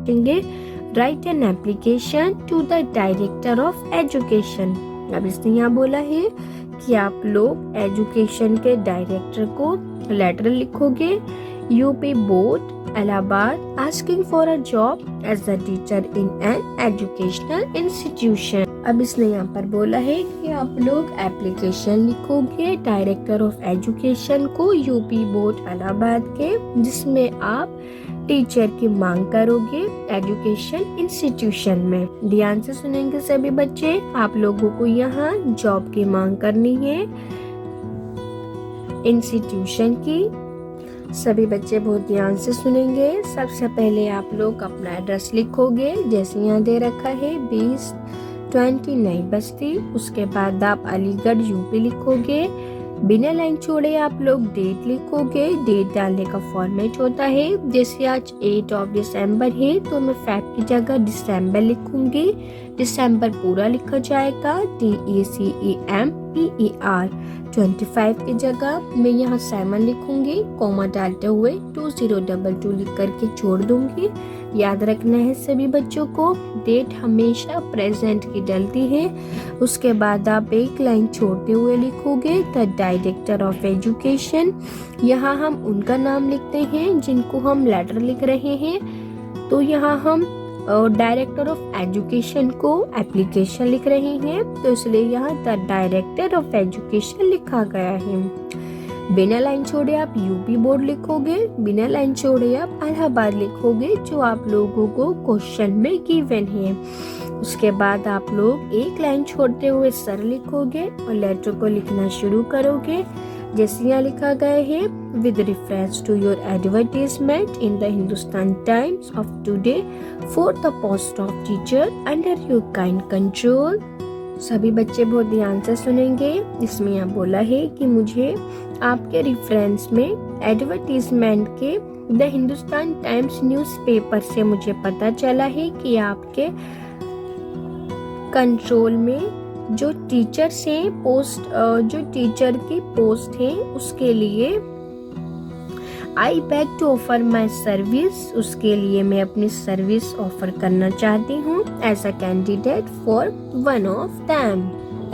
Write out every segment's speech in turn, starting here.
देंगे write an application to the director of education. अब इसने यहाँ बोला है कि आप लोग एजुकेशन के डायरेक्टर को लेटर लिखोगे। UP board Allahabad asking for a job as a teacher in an educational institution. अब इसने यहाँ पर बोला है कि आप लोग एप्लीकेशन लिखोगे डायरेक्टर ऑफ एजुकेशन को यूपी बोर्ड इलाहाबाद के, जिसमें आप टीचर की मांग करोगे एजुकेशन इंस्टीट्यूशन में। ध्यान से सुनेंगे सभी बच्चे, आप लोगों को यहाँ जॉब की मांग करनी है इंस्टीट्यूशन की। सभी बच्चे बहुत ध्यान से सुनेंगे। सबसे पहले आप लोग अपना एड्रेस लिखोगे, जैसे यहाँ दे रखा है 2020 नई बस्ती। उसके बाद आप अलीगढ़ यूपी लिखोगे। बिना लाइन छोड़े आप लोग डेट लिखोगे। डेट डालने का फॉर्मेट होता है, जैसे आज 8 दिसंबर है तो मैं फेब की जगह दिसंबर लिखूंगी। दिसंबर पूरा लिखा जाएगा DECEMPER। 25 की जगह मैं यहाँ 7 लिखूंगी, कॉमा डालते हुए 2022 लिख करके छोड़ दूंगी। याद रखना है सभी बच्चों को, डेट हमेशा प्रेजेंट की डलती है। उसके बाद आप एक लाइन छोड़ते हुए लिखोगे द डायरेक्टर ऑफ एजुकेशन। यहाँ हम उनका नाम लिखते हैं जिनको हम लेटर लिख रहे हैं, तो यहाँ हम डायरेक्टर ऑफ एजुकेशन को एप्लीकेशन लिख रहे हैं, तो इसलिए यहाँ द डायरेक्टर ऑफ एजुकेशन लिखा गया है। बिना लाइन छोड़े आप यूपी बोर्ड लिखोगे। बिना लाइन छोड़े आप इलाहाबाद लिखोगे, जो आप लोगों को क्वेश्चन में गिवन है। उसके बाद आप लोग एक लाइन छोड़ते हुए सर लिखोगे और लेटर को लिखना शुरू करोगे, जैसे यहाँ लिखा गया है with reference to your advertisement in the Hindustan Times of today for the post of teacher under your kind control। सभी बच्चे बहुत ध्यान से सुनेंगे। इसमें यहाँ बोला है कि मुझे आपके रेफरेंस में एडवर्टीजमेंट के द हिंदुस्तान टाइम्स न्यूज़पेपर से मुझे पता चला है कि आपके कंट्रोल में जो टीचर से पोस्ट जो टीचर की पोस्ट है उसके लिए I beg to offer my service, उसके लिए मैं अपनी सर्विस ऑफर करना चाहती हूँ as a candidate for one of them,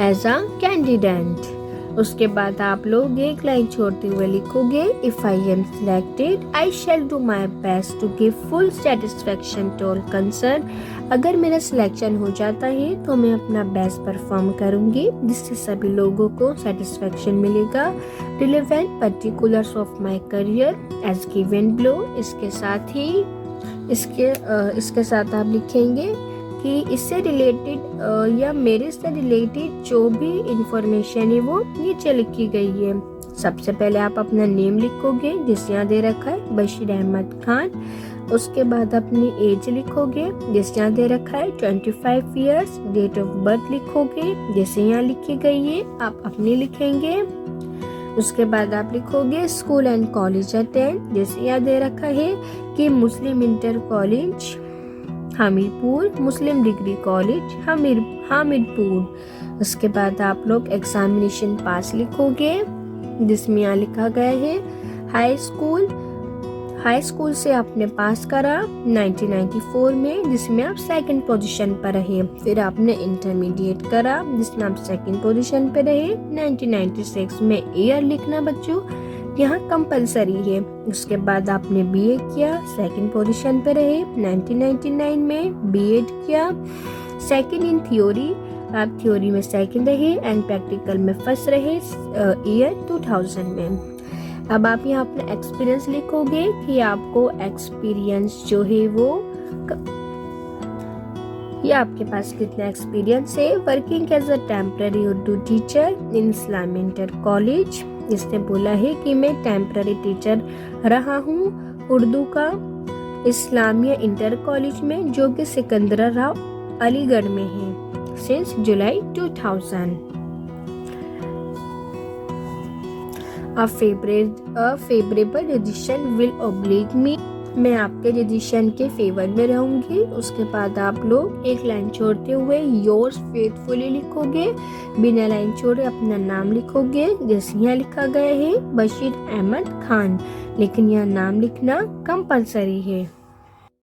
as a candidate. उसके बाद आप लोग एक लाइन छोड़ते हुए लिखोगे if I am selected I shall do my best to give full satisfaction to all concern. अगर मेरा सिलेक्शन हो जाता है तो मैं अपना बेस्ट परफॉर्म करूंगी, जिससे सभी लोगों को सेटिस्फेक्शन मिलेगा। Relevant particulars of my career as given below. इसके साथ आप लिखेंगे कि इससे रिलेटेड या मेरे से रिलेटेड जो भी इंफॉर्मेशन है वो नीचे लिखी गई है। सबसे पहले आप अपना नेम लिखोगे, जिस यहाँ दे रखा है बशीर अहमद खान। उसके बाद अपनी एज लिखोगे, जिस यहाँ दे रखा है 25 ईयर्स। डेट ऑफ बर्थ लिखोगे, जैसे यहाँ लिखी गई है आप अपनी लिखेंगे। उसके बाद आप लिखोगे स्कूल एंड कॉलेज अटेंड, जैसे यहाँ दे रखा है कि मुस्लिम इंटर कॉलेज हमीरपुर, मुस्लिम डिग्री कॉलेज हामिरपुर। उसके बाद आप लोग एग्जामिनेशन पास लिखोगे, जिसमें यहाँ लिखा गया है हाई स्कूल से आपने पास करा 1994 में, जिसमें आप सेकंड पोजीशन पर रहे। फिर आपने इंटरमीडिएट करा, जिसमें आप सेकंड पोजीशन पर रहे 1996 में। ईयर लिखना बच्चों यहाँ कंपलसरी है। उसके बाद आपने बीए किया, सेकंड पोजीशन पे रहे 1999 में। बीएड किया, सेकंड इन थ्योरी, आप थ्योरी में सेकंड रहे एंड प्रैक्टिकल में फर्स्ट रहे ईयर 2000 में। अब आप यहाँ अपना एक्सपीरियंस लिखोगे कि आपको एक्सपीरियंस जो है वो ये आपके पास कितना एक्सपीरियंस है। Working as a temporary Urdu teacher in Islami inter college. इसने बोला है कि मैं टेम्पररी टीचर रहा हूँ उर्दू का इस्लामिया इंटर कॉलेज में, जो कि सिकंदराबाद अलीगढ़ में है since July 2000। A favorable decision will oblige me। मैं आपके डिसीजन के फेवर में रहूंगी। उसके बाद आप लोग एक लाइन छोड़ते हुए योर्स फेथफुली लिखोगे। बिना लाइन छोड़े अपना नाम लिखोगे, जैसे यहाँ लिखा गया है बशीर अहमद खान, लेकिन यह नाम लिखना कंपलसरी है।